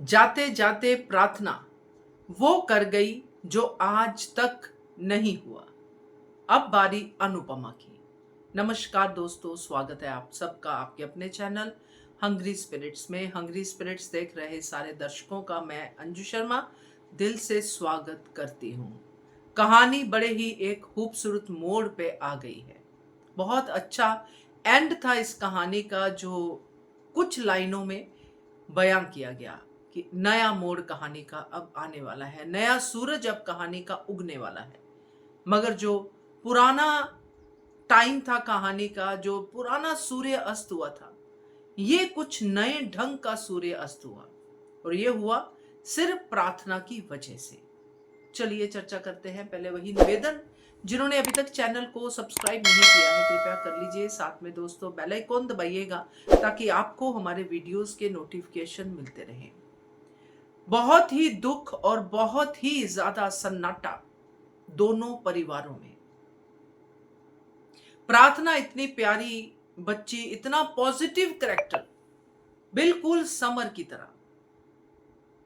जाते जाते प्रार्थना वो कर गई जो आज तक नहीं हुआ। अब बारी अनुपमा की। नमस्कार दोस्तों, स्वागत है आप सबका आपके अपने चैनल हंग्री स्पिरिट्स में। हंग्री स्पिरिट्स देख रहे सारे दर्शकों का मैं अंजू शर्मा दिल से स्वागत करती हूँ। कहानी बड़े ही एक खूबसूरत मोड़ पे आ गई है। बहुत अच्छा एंड था इस कहानी का, जो कुछ लाइनों में बयां किया गया कि नया मोड़ कहानी का अब आने वाला है, नया सूरज अब कहानी का उगने वाला है। मगर जो पुराना टाइम था कहानी का, जो पुराना सूर्य अस्त हुआ था, ये कुछ नए ढंग का सूर्य अस्त हुआ, और ये हुआ सिर्फ प्रार्थना की वजह से। चलिए चर्चा करते हैं। पहले वही निवेदन, जिन्होंने अभी तक चैनल को सब्सक्राइब नहीं किया है कृपया कर लीजिए। साथ में दोस्तों बेल आइकॉन दबाइएगा ताकि आपको हमारे वीडियोस के नोटिफिकेशन मिलते रहें। बहुत ही दुख और बहुत ही ज्यादा सन्नाटा दोनों परिवारों में। प्रार्थना इतनी प्यारी बच्ची, इतना पॉजिटिव कैरेक्टर, बिल्कुल समर की तरह।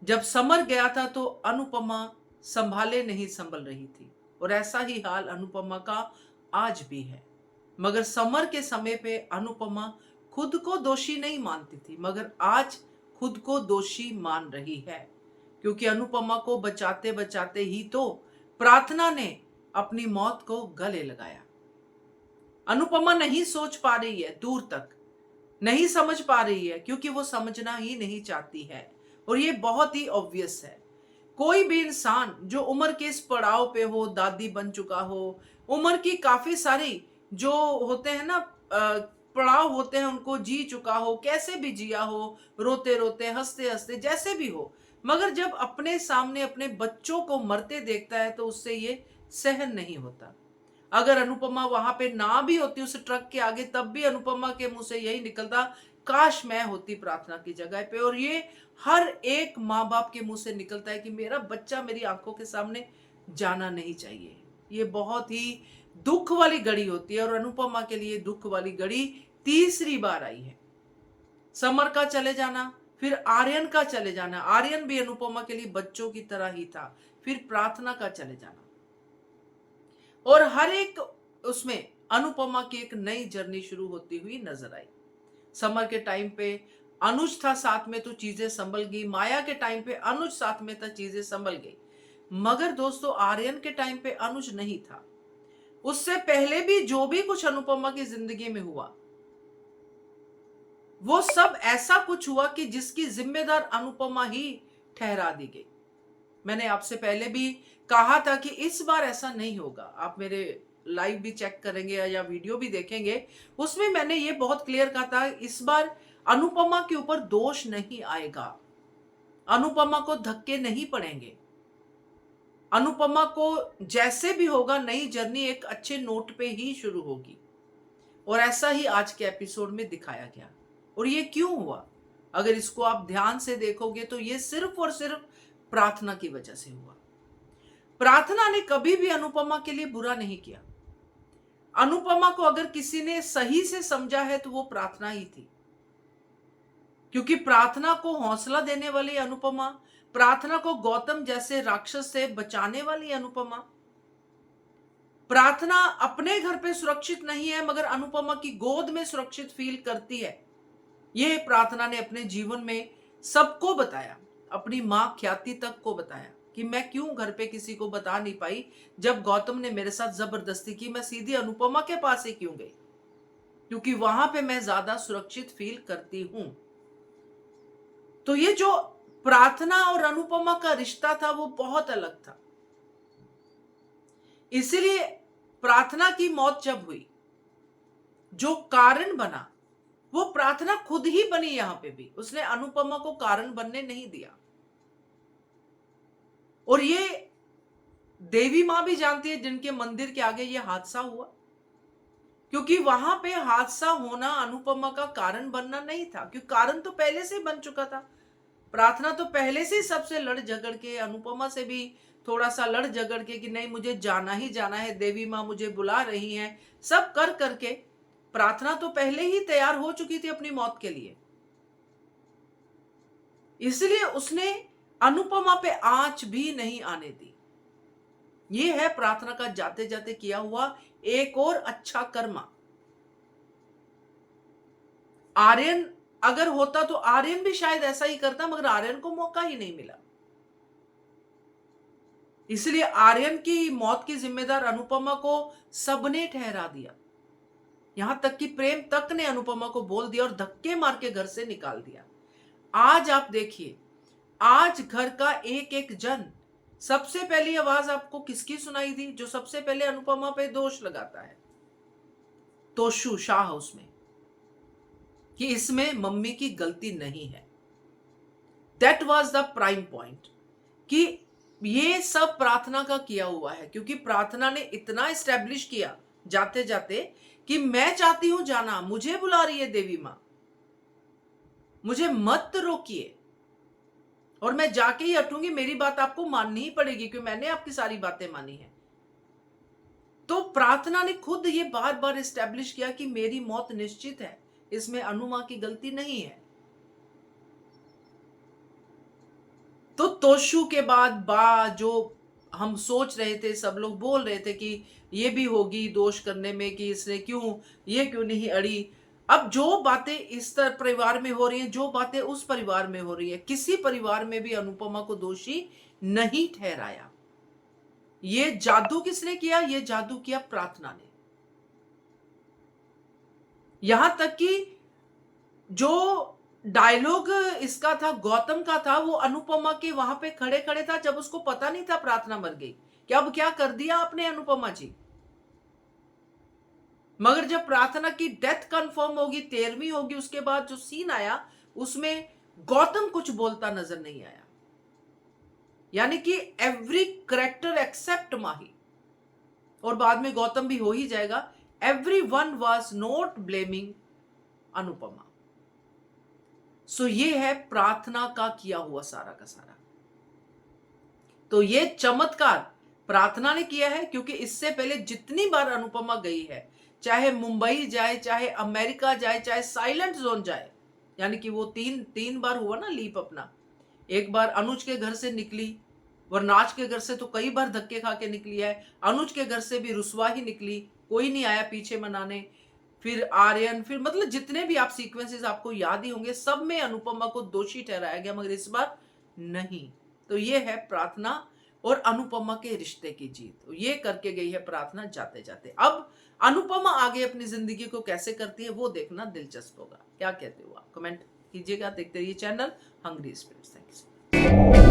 जब समर गया था तो अनुपमा संभाले नहीं संभल रही थी, और ऐसा ही हाल अनुपमा का आज भी है। मगर समर के समय पे अनुपमा खुद को दोषी नहीं मानती थी, मगर आज खुद को दोषी मान रही है, क्योंकि अनुपमा को बचाते बचाते ही तो प्रार्थना ने अपनी मौत को गले लगाया। अनुपमा नहीं सोच पा रही है, दूर तक नहीं समझ पा रही है, क्योंकि वो समझना ही नहीं चाहती है। और ये बहुत ही ऑब्वियस है। कोई भी इंसान जो उम्र के इस पड़ाव पे हो, दादी बन चुका हो, उम्र की काफी सारी जो होते हैं ना पड़ाव होते हैं, उनको जी चुका हो, कैसे भी जिया हो, रोते रोते हंसते हंसते जैसे भी हो, मगर जब अपने सामने अपने बच्चों को मरते देखता है तो उससे ये सहन नहीं होता। अगर अनुपमा वहां पे ना भी होती उस ट्रक के आगे, तब भी अनुपमा के मुंह से यही निकलता, काश मैं होती प्रार्थना की जगह पे। और ये हर एक माँ बाप के मुंह से निकलता है कि मेरा बच्चा मेरी आंखों के सामने जाना नहीं चाहिए। ये बहुत ही दुख वाली घड़ी होती है, और अनुपमा के लिए दुख वाली घड़ी तीसरी बार आई है। समर का चले जाना, फिर आर्यन का चले जाना, आर्यन भी अनुपमा के लिए बच्चों की तरह ही था, फिर प्रार्थना का चले जाना, और हर एक उसमें अनुपमा की एक नई जर्नी शुरू होती हुई नजर आई। समर के टाइम पे अनुज था साथ में तो चीजें संभल गई, माया के टाइम पे अनुज साथ में था, चीजें संभल गई। मगर दोस्तों आर्यन के टाइम पे अनुज नहीं था। उससे पहले भी जो भी कुछ अनुपमा की जिंदगी में हुआ, वो सब ऐसा कुछ हुआ कि जिसकी जिम्मेदार अनुपमा ही ठहरा दी गई। मैंने आपसे पहले भी कहा था कि इस बार ऐसा नहीं होगा। आप मेरे लाइव भी चेक करेंगे या वीडियो भी देखेंगे, उसमें मैंने ये बहुत क्लियर कहा था, इस बार अनुपमा के ऊपर दोष नहीं आएगा, अनुपमा को धक्के नहीं पड़ेंगे, अनुपमा को जैसे भी होगा नई जर्नी एक अच्छे नोट पे ही शुरू होगी। और ऐसा ही आज के एपिसोड में दिखाया गया। और ये क्यों हुआ, अगर इसको आप ध्यान से देखोगे तो ये सिर्फ और सिर्फ प्रार्थना की वजह से हुआ। प्रार्थना ने कभी भी अनुपमा के लिए बुरा नहीं किया। अनुपमा को अगर किसी ने सही से समझा है तो वो प्रार्थना ही थी, क्योंकि प्रार्थना को हौसला देने वाली अनुपमा, प्रार्थना को गौतम जैसे राक्षस से बचाने वाली अनुपमा, प्रार्थना अपने घर पे सुरक्षित नहीं है मगर अनुपमा की गोद में सुरक्षित फील करती है। यह प्रार्थना ने अपने जीवन में सबको बताया, अपनी मां ख्याति तक को बताया कि मैं क्यों घर पे किसी को बता नहीं पाई। जब गौतम ने मेरे साथ जबरदस्ती की, मैं सीधी अनुपमा के पास ही क्यों गई, क्योंकि वहां पे मैं ज्यादा सुरक्षित फील करती हूं। तो ये जो प्रार्थना और अनुपमा का रिश्ता था वो बहुत अलग था। इसीलिए प्रार्थना की मौत जब हुई, जो कारण बना वो प्रार्थना खुद ही बनी। यहां पे भी उसने अनुपमा को कारण बनने नहीं दिया। और ये देवी मां भी जानती है जिनके मंदिर के आगे ये हादसा हुआ, क्योंकि वहां पे हादसा होना अनुपमा का कारण बनना नहीं था, क्योंकि कारण तो पहले से ही बन चुका था। प्रार्थना तो पहले से ही सबसे लड़ झगड़ के, अनुपमा से भी थोड़ा सा लड़ झगड़ के कि नहीं मुझे जाना ही जाना है, देवी मां मुझे बुला रही हैं, सब कर करके प्रार्थना तो पहले ही तैयार हो चुकी थी अपनी मौत के लिए। इसलिए उसने अनुपमा पे आंच भी नहीं आने दी। ये है प्रार्थना का जाते जाते किया हुआ एक और अच्छा कर्मा। आर्यन अगर होता तो आर्यन भी शायद ऐसा ही करता, मगर आर्यन को मौका ही नहीं मिला। इसलिए आर्यन की मौत की जिम्मेदार अनुपमा को सबने ठहरा दिया। यहां तक कि प्रेम तक ने अनुपमा को बोल दिया और धक्के मार के घर से निकाल दिया। आज आप देखिए, आज घर का एक एक जन, सबसे पहली आवाज आपको किसकी सुनाई दी? जो सबसे पहले अनुपमा पे दोष लगाता है, तोशु शाह, उसमें कि इसमें मम्मी की गलती नहीं है। That was the prime point कि ये सब प्रार्थना का किया हुआ है, क्योंकि प्रार्थना ने इतना एस्टेब्लिश किया जाते जाते कि मैं चाहती हूं जाना, मुझे बुला रही है देवी मां, मुझे मत रोकिए और मैं जाके ही हटूंगी, मेरी बात आपको माननी ही पड़ेगी क्योंकि मैंने आपकी सारी बातें मानी है। तो प्रार्थना ने खुद ये बार बार एस्टेब्लिश किया कि मेरी मौत निश्चित है, इसमें अनुमा की गलती नहीं है। तो तोशु के बाद बा जो हम सोच रहे थे, सब लोग बोल रहे थे कि ये भी होगी दोष करने में कि इसने ये क्यों नहीं अड़ी। अब जो बातें इस तरह परिवार में हो रही हैं, जो बातें उस परिवार में हो रही है, किसी परिवार में भी अनुपमा को दोषी नहीं ठहराया। ये जादू किसने किया? ये जादू किया प्रार्थना ने। यहां तक कि जो डायलॉग इसका था, गौतम का था, वो अनुपमा के वहां पे खड़े खड़े था जब उसको पता नहीं था प्रार्थना मर गई कि अब क्या कर दिया आपने अनुपमा जी। मगर जब प्रार्थना की डेथ कंफर्म होगी, 13वीं होगी, उसके बाद जो सीन आया उसमें गौतम कुछ बोलता नजर नहीं आया। यानी कि एवरी करेक्टर एक्सेप्ट माही, और बाद में गौतम भी हो ही जाएगा, everyone was not blaming Anupama. सो ये है प्रार्थना का किया हुआ सारा का सारा। तो ये चमत्कार प्रार्थना ने किया है, क्योंकि इससे पहले जितनी बार अनुपमा गई है, चाहे मुंबई जाए, चाहे अमेरिका जाए, चाहे साइलेंट जोन जाए, यानी कि वो तीन बार हुआ ना लीप अपना। एक बार अनुज के घर से निकली, वरनाज के घर से तो कई बार धक्के खा के निकली है, अनुज के घर से भी रुसवा ही निकली, कोई नहीं आया पीछे मनाने, फिर आर्यन, फिर मतलब जितने भी आप सीक्वेंसेस आपको याद ही होंगे, सब में अनुपमा को दोषी ठहराया गया, मगर इस बार नहीं। तो ये है प्रार्थना और अनुपमा के रिश्ते की जीत। तो ये करके गई है प्रार्थना जाते जाते। अब अनुपमा आगे अपनी जिंदगी को कैसे करती है वो देखना दिलचस्प होगा। क्या कहते हो आप? कमेंट कीजिएगा। देखते रहिए channel hungry spirits. Thank you.